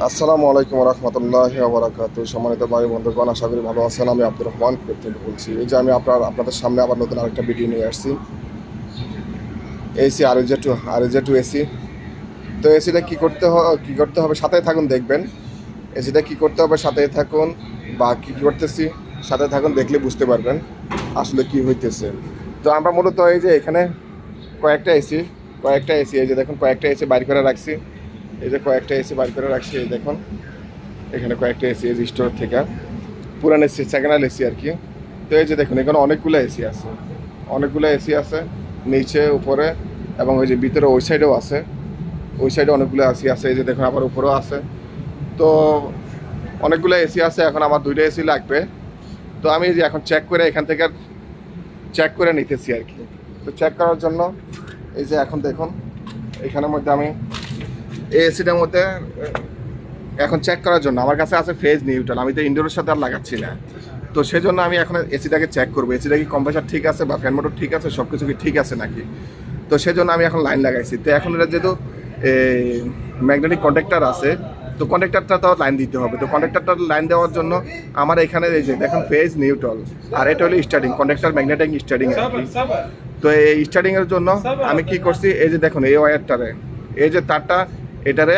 আসসালামু আলাইকুম রহমতুল্লাহি ওয়া বারাকাতুহু। সম্মানিত ভাই বন্ধুগণ, আশা করি ভালো আছেন। আমি আব্দুর রহমান থেকে বলছি। এই যে আমি আপনাদের সামনে আবার নতুন আরেকটা ভিডিও নিয়ে আসছি। AC R to AC. তো এসিটা কী করতে হবে সাথেই থাকুন, দেখবেন এসিটা কী করতে হবে সাথেই থাকুন, বা কী করতেছি সাথে থাকুন, দেখলে বুঝতে পারবেন আসলে কি হইতেছে। তো আমরা মূলত এই যে এখানে কয়েকটা এসি এই যে দেখুন, কয়েকটা এসি বাইর করে রাখছি। এই যে কয়েকটা এসি বাইর করে রাখছি, এই দেখুন এখানে কয়েকটা এসি এই স্টোর থেকে, পুরান এসি, সেকেন্ড হ্যান্ড এসি আর কি। তো এই যে দেখুন এখানে অনেকগুলো এসি আছে নিচে, উপরে, এবং ওই যে ভিতরে ওই সাইডেও আছে, ওই সাইডে অনেকগুলো এসি আছে। এই যে দেখুন আবার উপরেও আছে। তো অনেকগুলো এসি আছে, এখন আমার দুইটা এসি লাগবে। তো আমি এই যে এখন এখান থেকে চেক করে নিতেছি আর কি। তো চেক করার জন্য এই যে এখন দেখুন এখানের মধ্যে আমি এই এসিটার মধ্যে এখন চেক করার জন্য আমার কাছে আছে ফেজ নিউট্রাল। আমি তো ইনডোরের সাথে আর লাগাচ্ছি না। তো সেই জন্য আমি এখন এসিটাকে চেক করবো, এসিটা কি কম্প্রেসার ঠিক আছে বা ফ্যান মোটর ঠিক আছে, সব কিছু কি ঠিক আছে নাকি। তো সেই জন্য আমি এখন লাইন লাগাইছি। তো এখন এটা যেহেতু ম্যাগনেটিক কন্ডাক্টর আছে, তো কন্ডাক্টরটা তো লাইন দিতে হবে। তো কন্ডাক্টরটা লাইন দেওয়ার জন্য আমার এখানে এই যে দেখুন ফেজ নিউট্রাল, আর এটা হলো স্টার্টিং কন্ডাক্টর, ম্যাগনেটিক স্টার্টিং আর কি। তো এই স্টার্টিংয়ের জন্য আমি কি করছি, এই যে দেখুন এই ওয়্যারটারে, এই যে তারটা, এটারে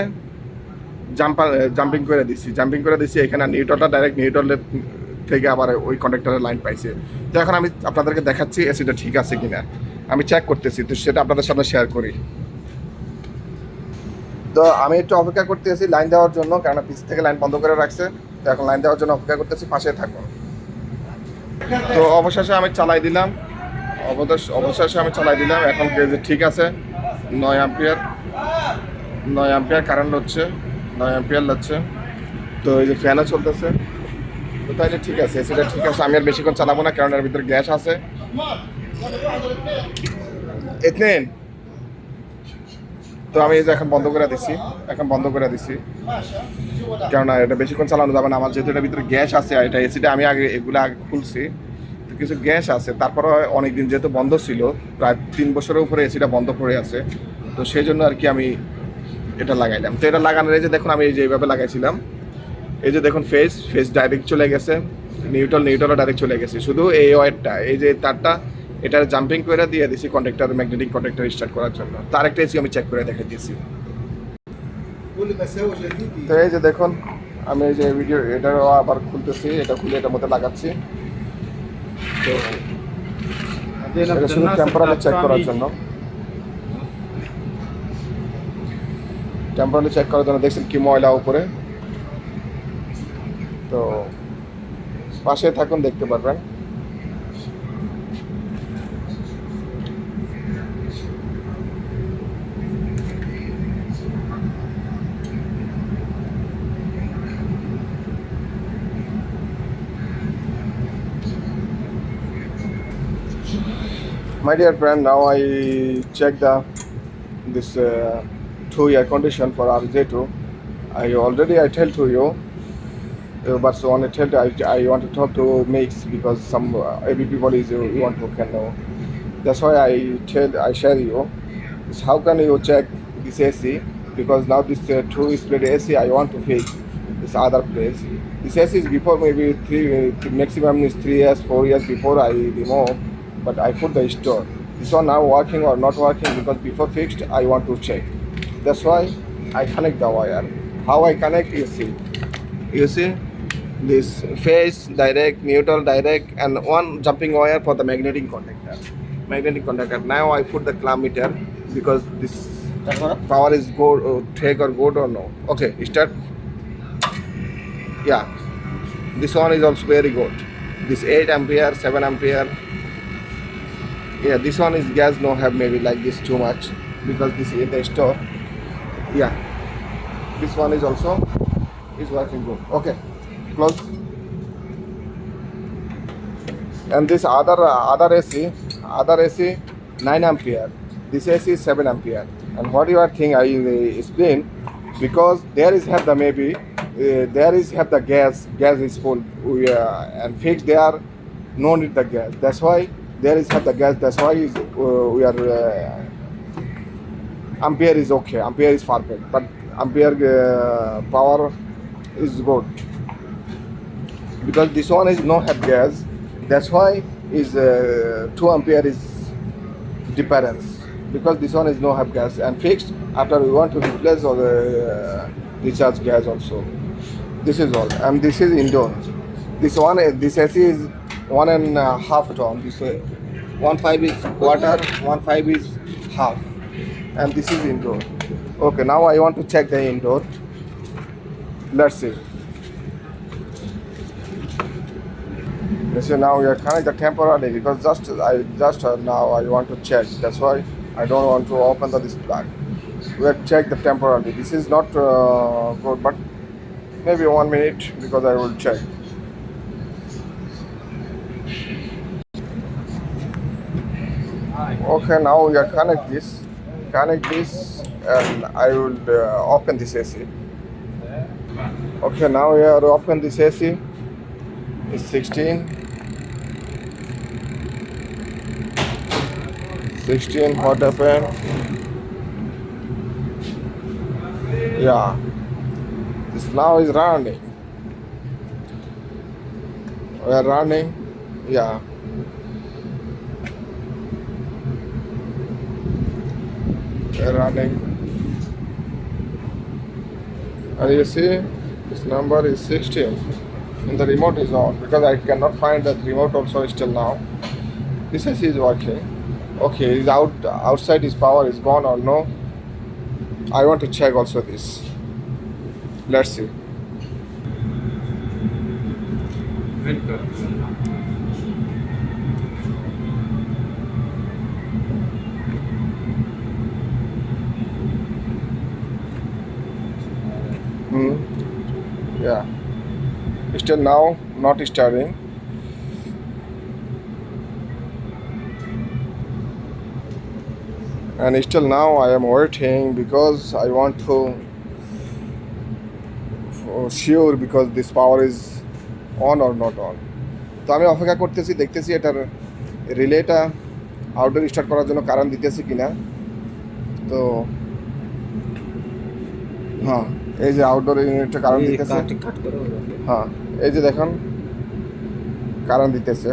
জাম্পিং করে দিছি এখানে। নিউট্রালটা ডাইরেক্ট নিউট্রালের থেকে আবার ওই কন্ডাক্টরের লাইন পাইছে। তো এখন আমি আপনাদেরকে দেখাচ্ছি এসিটা ঠিক আছে কিনা, আমি চেক করতেছি। তো সেটা আপনাদের সামনে শেয়ার করি। তো আমি একটু অপেক্ষা করতেছি লাইন দেওয়ার জন্য, কারণ পিছ থেকে লাইন বন্ধ করে রাখছে। তো এখন লাইন দেওয়ার জন্য অপেক্ষা করতেছি, পাশে থাকুন। তো অবশেষে আমি চালাই দিলাম, এখন যে ঠিক আছে। 9 অ্যাম্পিয়ার কারেন্ট হচ্ছে, 9 অ্যাম্পিয়ার লাগছে। তো এই যে ফ্যানও চলতেছে। তো তাইলে ঠিক আছে, এসিটা ঠিক আছে। আমি আর বেশিক্ষণ চালাবো না, কারণ এর ভিতরে গ্যাস আছে। এথেন। তো আমি এই যে এখন বন্ধ করে দিছি, কেননা এটা বেশিক্ষণ চালানো যাবে না। আমার যেহেতু এটার ভিতরে গ্যাস আছে, আর এটা এসিটা আমি আগে খুলছি, তো কিছু গ্যাস আছে। তারপরে অনেকদিন যেহেতু বন্ধ ছিল, প্রায় 3 বছরের উপরে এসিটা বন্ধ পড়ে আছে। তো সেই জন্য আর কি আমি এটা লাগাইলাম। তো এটা লাগানোর এই যে দেখুন আমি এই যে এইভাবে লাগাইছিলাম। এই যে দেখুন ফেস ডাইরেক্ট চলে গেছে, নিউট্রালও ডাইরেক্ট চলে গেছে। শুধু এই ওয়্যারটা, এই যে তারটা, এটা জাম্পিং করে দিয়ে দিছি ম্যাগনেটিক কন্ডাক্টর স্টার্ট করার জন্য। তার একটা এসি আমি চেক করে দেখে দিয়েছি। তো এই যে দেখুন আমি এই যে এটাও আবার খুলতেছি, এটা খুলে এটার মধ্যে লাগাচ্ছি। তো এটা শুধু টেম্পোরালি চেক করার জন্য, দেখছেন কি ময়লা উপরে। তো পাশে থাকুন, দেখতে পারবেন। My dear friend, now I check this 2 air condition for RJ2. I tell to you, but so on I want to talk to Mix, because some every people is you want to can know. That's why I share you. Is how can you check this AC, because now this 2 split AC I want to fix this other place. This AC is before maybe maximum is 3 years 4 years before I remove, but I put the store. This one now working or not working, because before fixed I want to check. That's why I connect the wire. How I connect, you see this phase direct, neutral direct, and one jumping wire for the magnetic conductor. Now I put the clamp meter, because this power is good, take or good or no. Okay, start. Yeah, this one is also very good. This 8 ampere, 7 ampere. Yeah, this one is gas, no have maybe like this too much, because this is in the store. Yeah, this one is also is working good. Okay, close. And this other AC 9 ampere. This AC is 7 ampere. And what you are thinking, I explain, because there is have the maybe there is have the gas is full, and fixed there no need the gas. That's why there is have the gas. That's why we are ampere is okay, ampere is perfect. But ampere power is good, because this one is no have gas. That's why is 2 ampere is difference, because this one is no have gas and fixed. After we want to replace or recharge gas also. This is all, and this is Indore. This one, this AC is 1.5 ton. This 1.5 is quarter, 1.5 is half, and this is Indore. Okay, now I want to check the Indore. Let's see. So now we are connecting the temporarily, because just now I want to check. That's why I don't want to open this plug. We have checked the temporarily. This is not good, but maybe 1 minute, because I will check. Okay, now we are connect this, and I will open this AC. Okay, now we are open this AC. It's 16. 16. What happened? Yeah, this now is running. We are running. Yeah. We are running. And you see, this number is 16. And the remote is on, because I cannot find that remote also still now. This AC is working. Okay, is outside his power is gone or no? I want to check also this. Let's see. Yeah. Still now not starting. And still now I am waiting, because I want to for sure, because this power is on or not on. তো আমি অপেক্ষা করতেছি, দেখতেছি এটার রিলেটা outdoor start করার জন্য current দিতেছি কিনা। তো হ্যাঁ, এই যে আউটডোর ইউনিটটা কারেন্ট দিতেছে। হ্যাঁ, এই যে দেখুন কারেন্ট দিতেছে।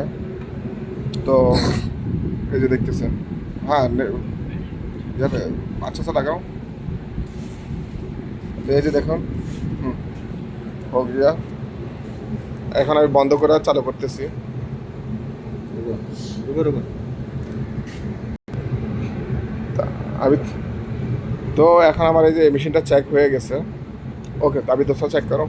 তো এই যে দেখতেছেন। হ্যাঁ, আচ্ছা লাগাও। এই যে দেখুন, हो गया। এখন আমি বন্ধ করে চালু করতেছি। আমি তো এখন আমার এই যে মেশিনটা চেক হয়ে গেছে। ওকে, अभी दूसरा चेक करो।